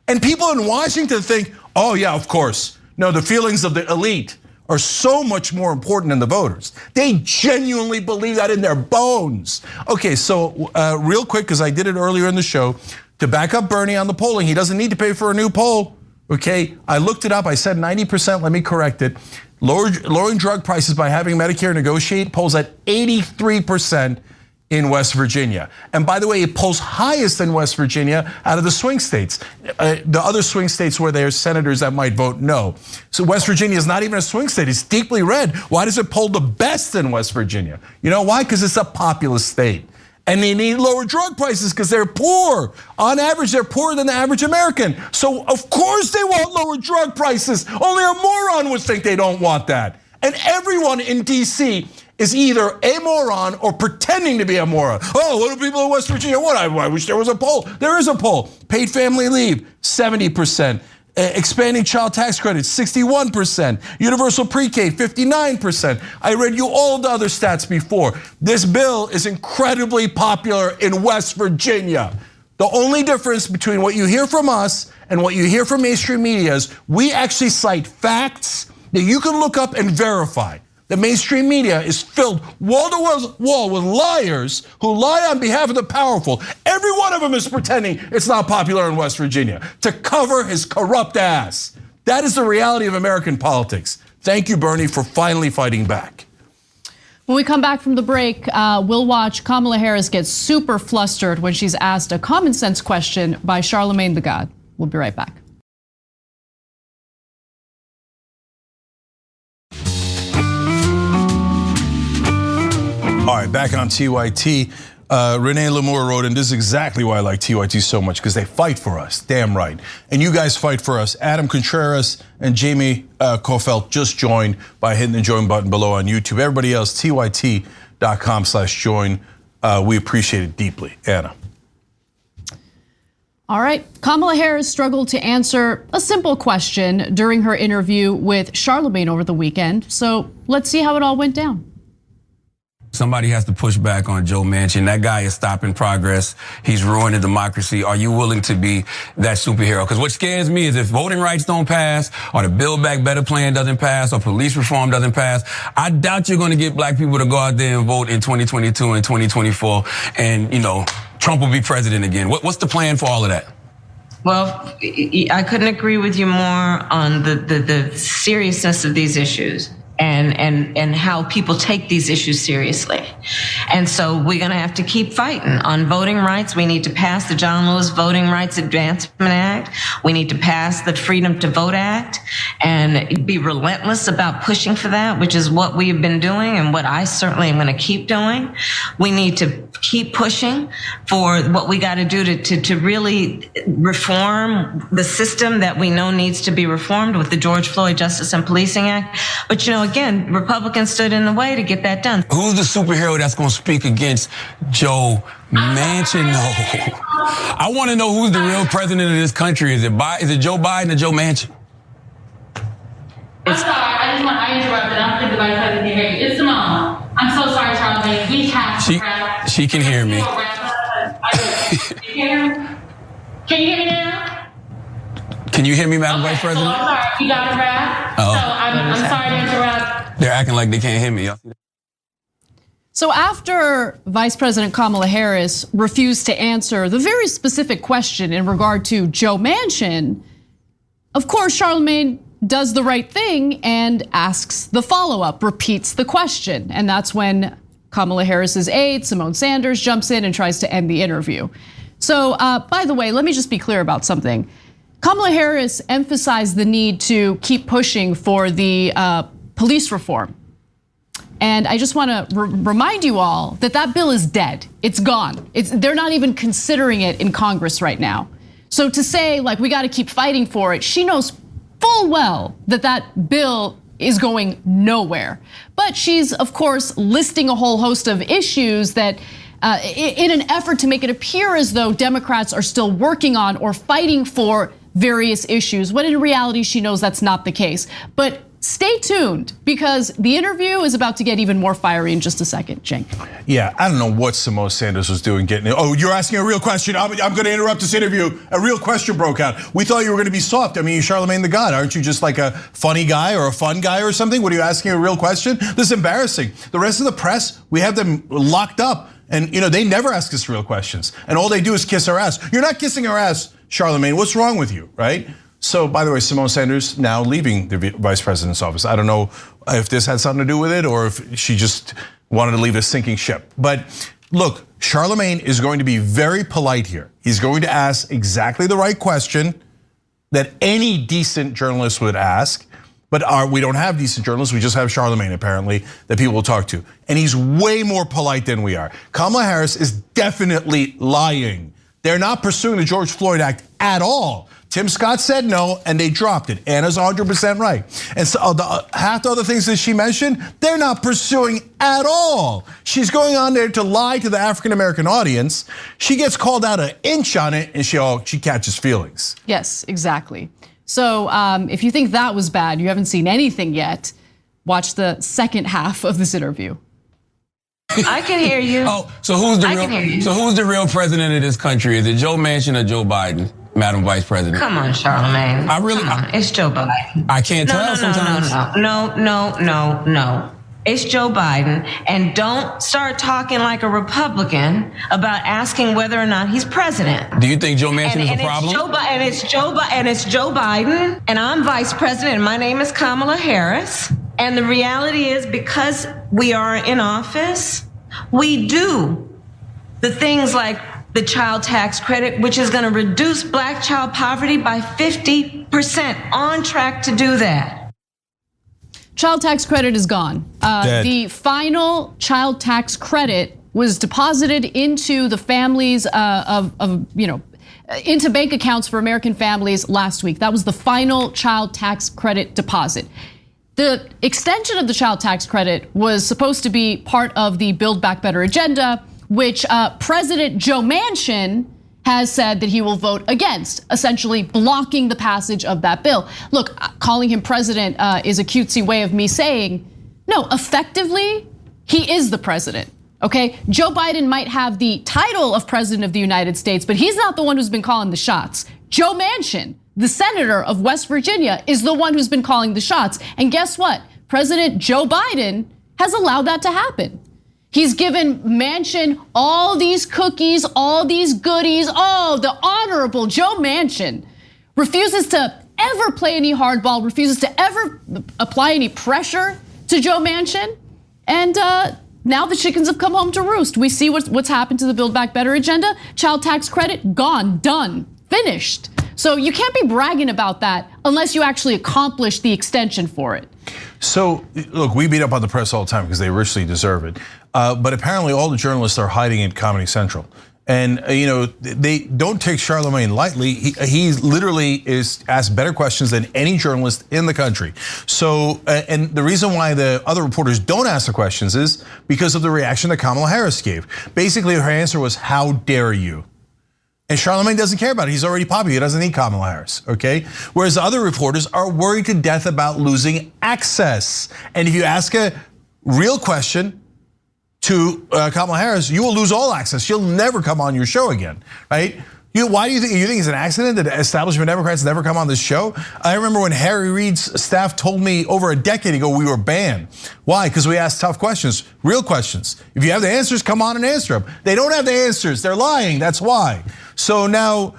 And people in Washington think, oh yeah, of course. No, the feelings of the elite are so much more important than the voters. They genuinely believe that in their bones. Okay, so real quick, because I did it earlier in the show, to back up Bernie on the polling, he doesn't need to pay for a new poll, okay? I looked it up, I said 90%, let me correct it. Lowering drug prices by having Medicare negotiate polls at 83% in West Virginia. And by the way, it polls highest in West Virginia out of the swing states. The other swing states where there's senators that might vote no. So West Virginia is not even a swing state, it's deeply red. Why does it poll the best in West Virginia? You know why? Because it's a populous state. And they need lower drug prices because they're poor. On average, they're poorer than the average American. So of course they want lower drug prices. Only a moron would think they don't want that. And everyone in DC is either a moron or pretending to be a moron. Oh, what do people in West Virginia want? I wish there was a poll. There is a poll. Paid family leave, 70%. Expanding child tax credits, 61%. Universal pre-K, 59%. I read you all the other stats before. This bill is incredibly popular in West Virginia. The only difference between what you hear from us and what you hear from mainstream media is we actually cite facts that you can look up and verify. The mainstream media is filled wall to wall with liars who lie on behalf of the powerful. Every one of them is pretending it's not popular in West Virginia to cover his corrupt ass. That is the reality of American politics. Thank you, Bernie, for finally fighting back. When we come back from the break, we'll watch Kamala Harris get super flustered when she's asked a common sense question by Charlemagne the God. We'll be right back. All right, back on TYT. Renee Lamour wrote, and this is exactly why I like TYT so much, because they fight for us, damn right. And you guys fight for us. Adam Contreras and Jamie Kofelt just joined by hitting the join button below on YouTube. Everybody else, tyt.com/join. We appreciate it deeply. Anna. All right, Kamala Harris struggled to answer a simple question during her interview with Charlemagne over the weekend. So let's see how it all went down. Somebody has to push back on Joe Manchin. That guy is stopping progress. He's ruining democracy. Are you willing to be that superhero? Because what scares me is if voting rights don't pass, or the Build Back Better plan doesn't pass, or police reform doesn't pass, I doubt you're going to get black people to go out there and vote in 2022 and 2024. And, Trump will be president again. What's the plan for all of that? Well, I couldn't agree with you more on the seriousness of these issues. And how people take these issues seriously. And so we're gonna have to keep fighting on voting rights. We need to pass the John Lewis Voting Rights Advancement Act. We need to pass the Freedom to Vote Act and be relentless about pushing for that, which is what we've been doing and what I certainly am gonna keep doing. We need to keep pushing for what we gotta do to really reform the system that we know needs to be reformed with the George Floyd Justice and Policing Act. But again, Republicans stood in the way to get that done. Who's the superhero that's going to speak against Joe Manchin? No. I want to know who's the real president of this country. Is it Joe Biden or Joe Manchin? I'm sorry. I interrupted. I don't think the vice president can hear you. It's Simone. I'm so sorry, Charlemagne. We have to wrap. She can hear me. Can you hear me now? Can you hear me, Madam Vice President? So I'm sorry. You got to wrap. Oh. So I'm sorry to interrupt. They're acting like they can't hear me. So after Vice President Kamala Harris refused to answer the very specific question in regard to Joe Manchin, of course, Charlemagne does the right thing and asks the follow-up, repeats the question. And that's when Kamala Harris's aide, Simone Sanders, jumps in and tries to end the interview. So by the way, let me just be clear about something. Kamala Harris emphasized the need to keep pushing for the police reform. And I just want to remind you all that that bill is dead. It's gone. They're not even considering it in Congress right now. So to say like we got to keep fighting for it, she knows full well that that bill is going nowhere. But she's of course listing a whole host of issues that in an effort to make it appear as though Democrats are still working on or fighting for various issues, when in reality she knows that's not the case. But stay tuned because the interview is about to get even more fiery in just a second, Cenk. Yeah, I don't know what Simone Sanders was doing getting it. Oh, you're asking a real question. I'm going to interrupt this interview. A real question broke out. We thought you were going to be soft. I mean, you're Charlemagne the God. Aren't you just like a funny guy or a fun guy or something? What are you asking a real question? This is embarrassing. The rest of the press, we have them locked up. And they never ask us real questions. And all they do is kiss our ass. You're not kissing our ass, Charlemagne. What's wrong with you, right? So, by the way, Simone Sanders now leaving the vice president's office. I don't know if this had something to do with it or if she just wanted to leave a sinking ship. But look, Charlemagne is going to be very polite here. He's going to ask exactly the right question that any decent journalist would ask. But we don't have decent journalists, we just have Charlemagne apparently that people will talk to. And he's way more polite than we are. Kamala Harris is definitely lying. They're not pursuing the George Floyd Act at all. Tim Scott said no and they dropped it. Anna's 100% right. And so half the other things that she mentioned, they're not pursuing at all. She's going on there to lie to the African-American audience. She gets called out an inch on it and she catches feelings. Yes, exactly. So if you think that was bad, you haven't seen anything yet, watch the second half of this interview. I can hear you. Oh, so who's the real president of this country? Is it Joe Manchin or Joe Biden, Madam Vice President? Come on, Charlamagne. It's Joe Biden. I can't tell sometimes. No. It's Joe Biden. And don't start talking like a Republican about asking whether or not he's president. Do you think Joe Manchin is a problem? It's Joe Biden, and I'm vice president, and my name is Kamala Harris. And the reality is, because we are in office, we do the things like the child tax credit, which is going to reduce black child poverty by 50%, on track to do that. Child tax credit is gone. The final child tax credit was deposited into the families into bank accounts for American families last week. That was the final child tax credit deposit. The extension of the child tax credit was supposed to be part of the Build Back Better agenda, which President Joe Manchin has said that he will vote against, essentially blocking the passage of that bill. Look, calling him president is a cutesy way of me saying, no, effectively, he is the president, okay? Joe Biden might have the title of president of the United States, but he's not the one who's been calling the shots. Joe Manchin, the senator of West Virginia, is the one who's been calling the shots. And guess what? President Joe Biden has allowed that to happen. He's given Manchin all these cookies, all these goodies. Oh, the honorable Joe Manchin refuses to ever play any hardball, refuses to ever apply any pressure to Joe Manchin. And now the chickens have come home to roost. We see what's happened to the Build Back Better agenda. Child tax credit, gone, done, finished. So you can't be bragging about that unless you actually accomplish the extension for it. So look, we beat up on the press all the time because they richly deserve it. But apparently all the journalists are hiding at Comedy Central. And they don't take Charlamagne lightly. He literally is asked better questions than any journalist in the country. So, and the reason why the other reporters don't ask the questions is because of the reaction that Kamala Harris gave. Basically, her answer was, "How dare you?" And Charlamagne doesn't care about it. He's already popular. He doesn't need Kamala Harris, okay? Whereas other reporters are worried to death about losing access. And if you ask a real question to Kamala Harris, you will lose all access. She'll never come on your show again, right? Why do you think it's an accident that establishment Democrats never come on this show? I remember when Harry Reid's staff told me over a decade ago we were banned. Why? Because we asked tough questions, real questions. If you have the answers, come on and answer them. They don't have the answers. They're lying. That's why. So now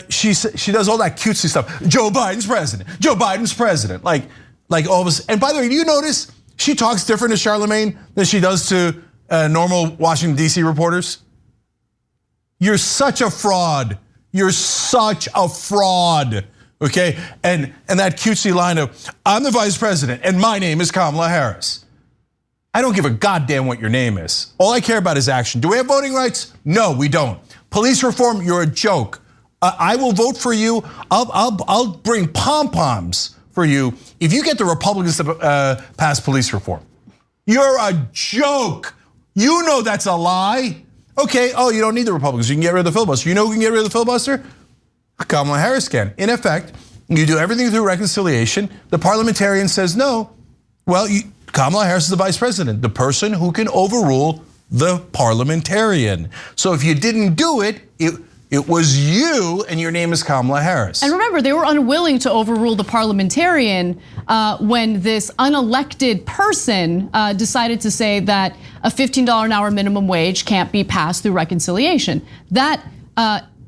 she does all that cutesy stuff. Joe Biden's president. Joe Biden's president. Like all of us. And by the way, do you notice she talks different to Charlamagne than she does to normal Washington D.C. reporters? You're such a fraud. You're such a fraud. Okay, and that cutesy line of, "I'm the vice president and my name is Kamala Harris." I don't give a goddamn what your name is. All I care about is action. Do we have voting rights? No, we don't. Police reform, you're a joke. I will vote for you. I'll bring pom-poms for you if you get the Republicans to pass police reform. You're a joke. You know that's a lie. Okay, you don't need the Republicans. You can get rid of the filibuster. You know who can get rid of the filibuster? Kamala Harris can. In effect, you do everything through reconciliation. The parliamentarian says no. Well, Kamala Harris is the vice president, the person who can overrule the parliamentarian. So if you didn't do it, it was you, and your name is Kamala Harris. And remember, they were unwilling to overrule the parliamentarian when this unelected person decided to say that a $15 an hour minimum wage can't be passed through reconciliation. That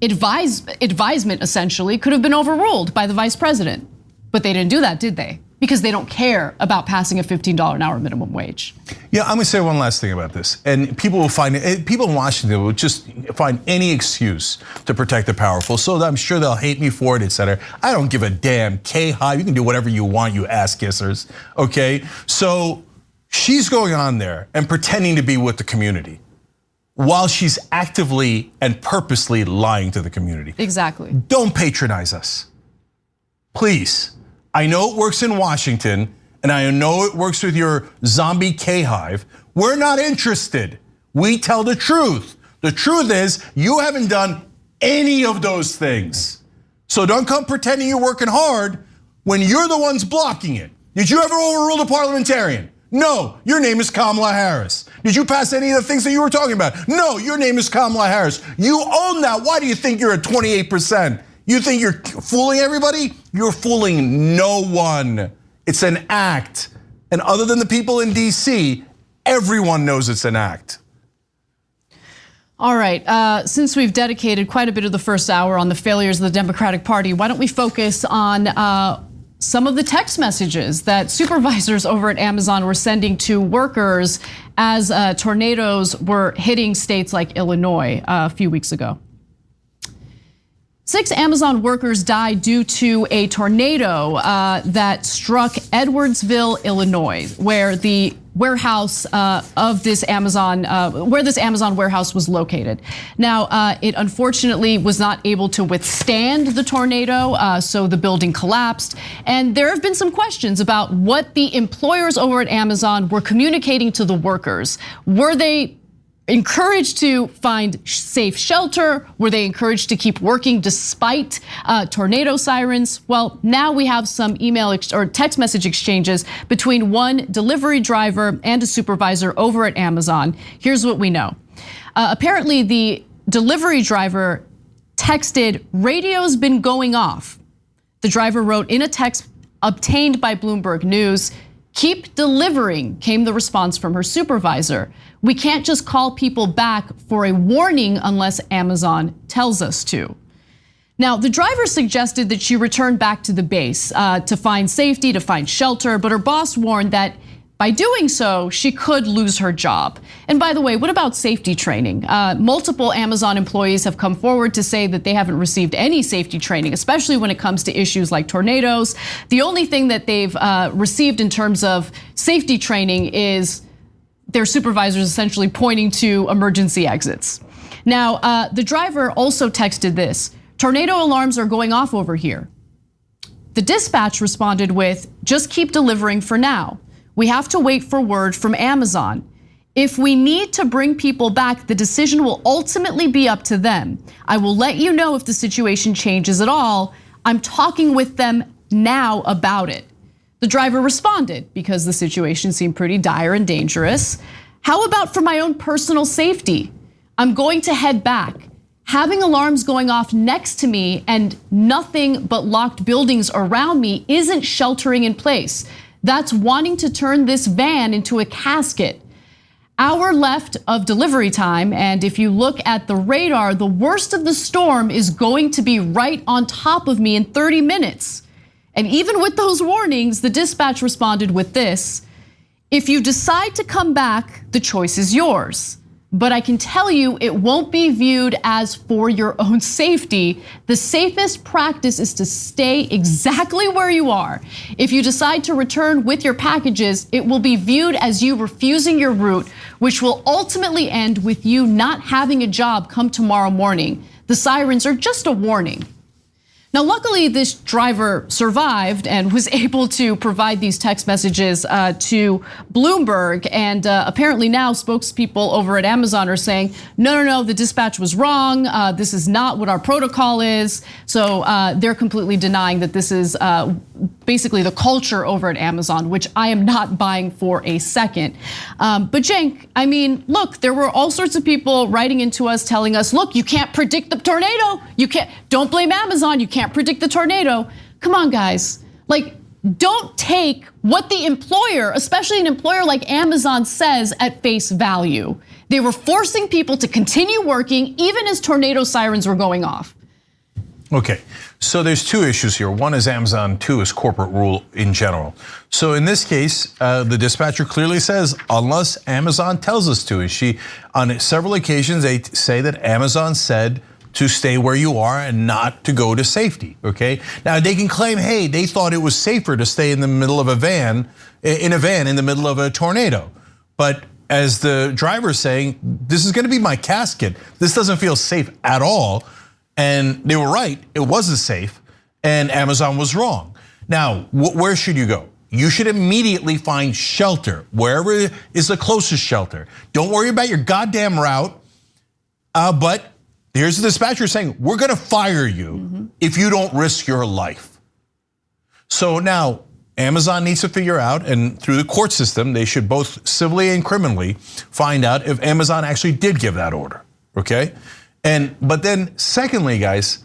advisement essentially could have been overruled by the vice president, but they didn't do that, did they? Because they don't care about passing a $15 an hour minimum wage. Yeah, I'm gonna say one last thing about this. And people in Washington will just find any excuse to protect the powerful. So I'm sure they'll hate me for it, et cetera. I don't give a damn. K-Hive, you can do whatever you want, you ass kissers, okay? So she's going on there and pretending to be with the community while she's actively and purposely lying to the community. Exactly. Don't patronize us, please. I know it works in Washington, and I know it works with your zombie K-Hive. We're not interested. We tell the truth. The truth is, you haven't done any of those things. So don't come pretending you're working hard when you're the ones blocking it. Did you ever overrule a parliamentarian? No, your name is Kamala Harris. Did you pass any of the things that you were talking about? No, your name is Kamala Harris. You own that. Why do you think you're at 28%? You think you're fooling everybody? You're fooling no one. It's an act. And other than the people in DC, everyone knows it's an act. All right, since we've dedicated quite a bit of the first hour on the failures of the Democratic Party, why don't we focus on some of the text messages that supervisors over at Amazon were sending to workers as tornadoes were hitting states like Illinois a few weeks ago. 6 Amazon workers died due to a tornado that struck Edwardsville, Illinois, where the warehouse of this Amazon, where this Amazon warehouse was located. Now, it unfortunately was not able to withstand the tornado, so the building collapsed. And there have been some questions about what the employers over at Amazon were communicating to the workers. Were they encouraged to find safe shelter? Were they encouraged to keep working despite tornado sirens? Well, now we have some email or text message exchanges between one delivery driver and a supervisor over at Amazon. Here's what we know. Apparently, the delivery driver texted, "Radio's been going off." The driver wrote in a text obtained by Bloomberg News, "Keep delivering," came the response from her supervisor. "We can't just call people back for a warning unless Amazon tells us to." Now, the driver suggested that she return back to the base to find safety, to find shelter, but her boss warned that by doing so, she could lose her job. And by the way, what about safety training? Multiple Amazon employees have come forward to say that they haven't received any safety training, especially when it comes to issues like tornadoes. The only thing that they've received in terms of safety training is their supervisors essentially pointing to emergency exits. Now, the driver also texted this, "Tornado alarms are going off over here." The dispatch responded with, "Just keep delivering for now. We have to wait for word from Amazon. If we need to bring people back, the decision will ultimately be up to them. I will let you know if the situation changes at all. I'm talking with them now about it." The driver responded, because the situation seemed pretty dire and dangerous, "How about for my own personal safety? I'm going to head back. Having alarms going off next to me and nothing but locked buildings around me isn't sheltering in place. That's wanting to turn this van into a casket. Hour left of delivery time, and if you look at the radar, the worst of the storm is going to be right on top of me in 30 minutes. And even with those warnings, the dispatch responded with this, "If you decide to come back, the choice is yours. But I can tell you it won't be viewed as for your own safety. The safest practice is to stay exactly where you are. If you decide to return with your packages, it will be viewed as you refusing your route, which will ultimately end with you not having a job come tomorrow morning. The sirens are just a warning." Now, luckily, this driver survived and was able to provide these text messages to Bloomberg. And apparently now spokespeople over at Amazon are saying, no, the dispatch was wrong. This is not what our protocol is. So they're completely denying that this is basically the culture over at Amazon, which I am not buying for a second. But Cenk, I mean, look, there were all sorts of people writing into us telling us, look, you can't predict the tornado. Don't blame Amazon. You can't predict the tornado. Come on, guys. Like, don't take what the employer, especially an employer like Amazon, says at face value. They were forcing people to continue working even as tornado sirens were going off. Okay, so there's 2 issues here. One is Amazon, 2 is corporate rule in general. So in this case, the dispatcher clearly says, unless Amazon tells us to. On several occasions, they say that Amazon said to stay where you are and not to go to safety, okay? Now they can claim, hey, they thought it was safer to stay in the middle of a van in the middle of a tornado. But as the driver's saying, this is gonna be my casket. This doesn't feel safe at all. And they were right, it wasn't safe, and Amazon was wrong. Now, where should you go? You should immediately find shelter, wherever is the closest shelter. Don't worry about your goddamn route, but Here's the dispatcher saying, we're gonna fire you if you don't risk your life. So now Amazon needs to figure out, and through the court system, they should both civilly and criminally find out if Amazon actually did give that order, okay? But then secondly, guys,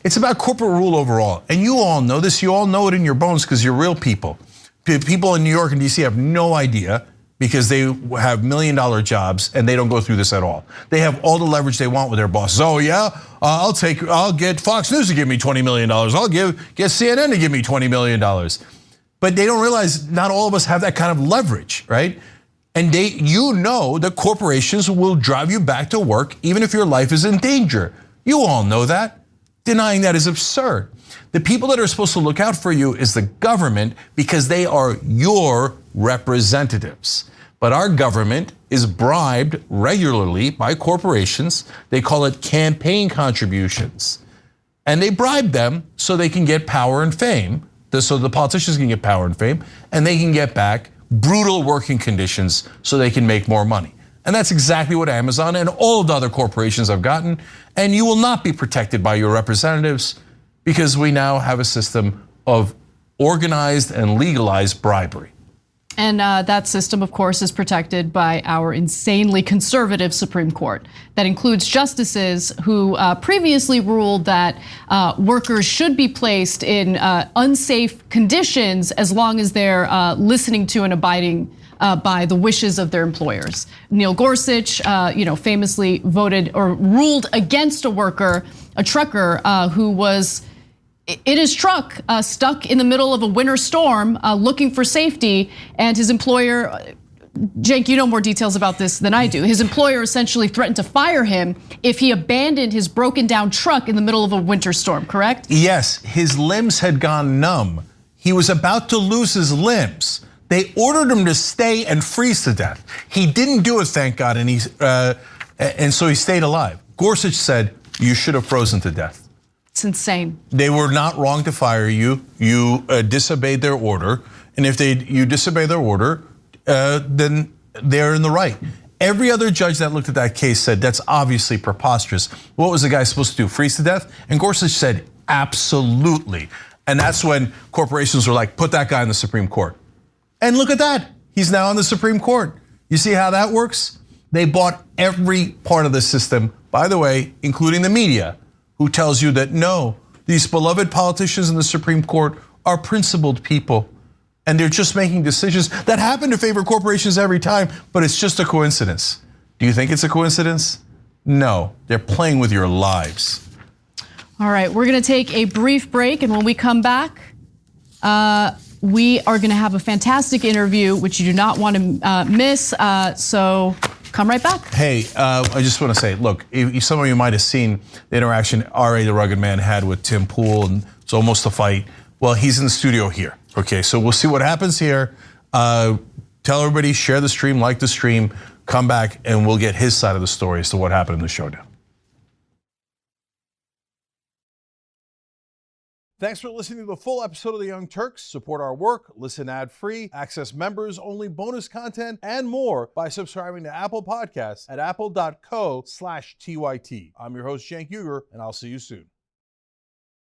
it's about corporate rule overall. And you all know this, you all know it in your bones because you're real people. People in New York and DC have no idea because they have $1 million jobs and they don't go through this at all. They have all the leverage they want with their bosses. Oh yeah, I'll get Fox News to give me $20 million. I'll get CNN to give me $20 million. But they don't realize not all of us have that kind of leverage, right? And you know that corporations will drive you back to work even if your life is in danger. You all know that. Denying that is absurd. The people that are supposed to look out for you is the government because they are your representatives. But our government is bribed regularly by corporations. They call it campaign contributions. And they bribe them so they can get power and fame. So the politicians can get power and fame, and they can get back brutal working conditions so they can make more money. And that's exactly what Amazon and all of the other corporations have gotten. And you will not be protected by your representatives because we now have a system of organized and legalized bribery. And that system, of course, is protected by our insanely conservative Supreme Court. That includes justices who previously ruled that workers should be placed in unsafe conditions as long as they're listening to and abiding by the wishes of their employers. Neil Gorsuch, famously voted or ruled against a trucker who was in his truck, stuck in the middle of a winter storm, looking for safety, and his employer, Cenk, you know more details about this than I do. His employer essentially threatened to fire him if he abandoned his broken down truck in the middle of a winter storm, correct? Yes, his limbs had gone numb. He was about to lose his limbs. They ordered him to stay and freeze to death. He didn't do it, thank God, and so he stayed alive. Gorsuch said, you should have frozen to death. It's insane. They were not wrong to fire you. You disobeyed their order, and if you disobey their order, then they're in the right. Every other judge that looked at that case said that's obviously preposterous. What was the guy supposed to do? Freeze to death? And Gorsuch said absolutely. And that's when corporations were like, put that guy in the Supreme Court. And look at that. He's now on the Supreme Court. You see how that works? They bought every part of the system, by the way, including the media, who tells you that no, these beloved politicians in the Supreme Court are principled people. And they're just making decisions that happen to favor corporations every time, but it's just a coincidence. Do you think it's a coincidence? No, they're playing with your lives. All right, we're gonna take a brief break, and when we come back, we are gonna have a fantastic interview, which you do not wanna miss, so come right back. Hey, I just wanna say, look, some of you might have seen the interaction R.A. the Rugged Man had with Tim Pool, and it's almost a fight. Well, he's in the studio here. Okay, so we'll see what happens here. Tell everybody, share the stream, like the stream, come back, and we'll get his side of the story as to what happened in the showdown. Thanks for listening to the full episode of The Young Turks. Support our work, listen ad-free, access members-only bonus content, and more by subscribing to Apple Podcasts at apple.co/TYT. I'm your host, Cenk Uygur, and I'll see you soon.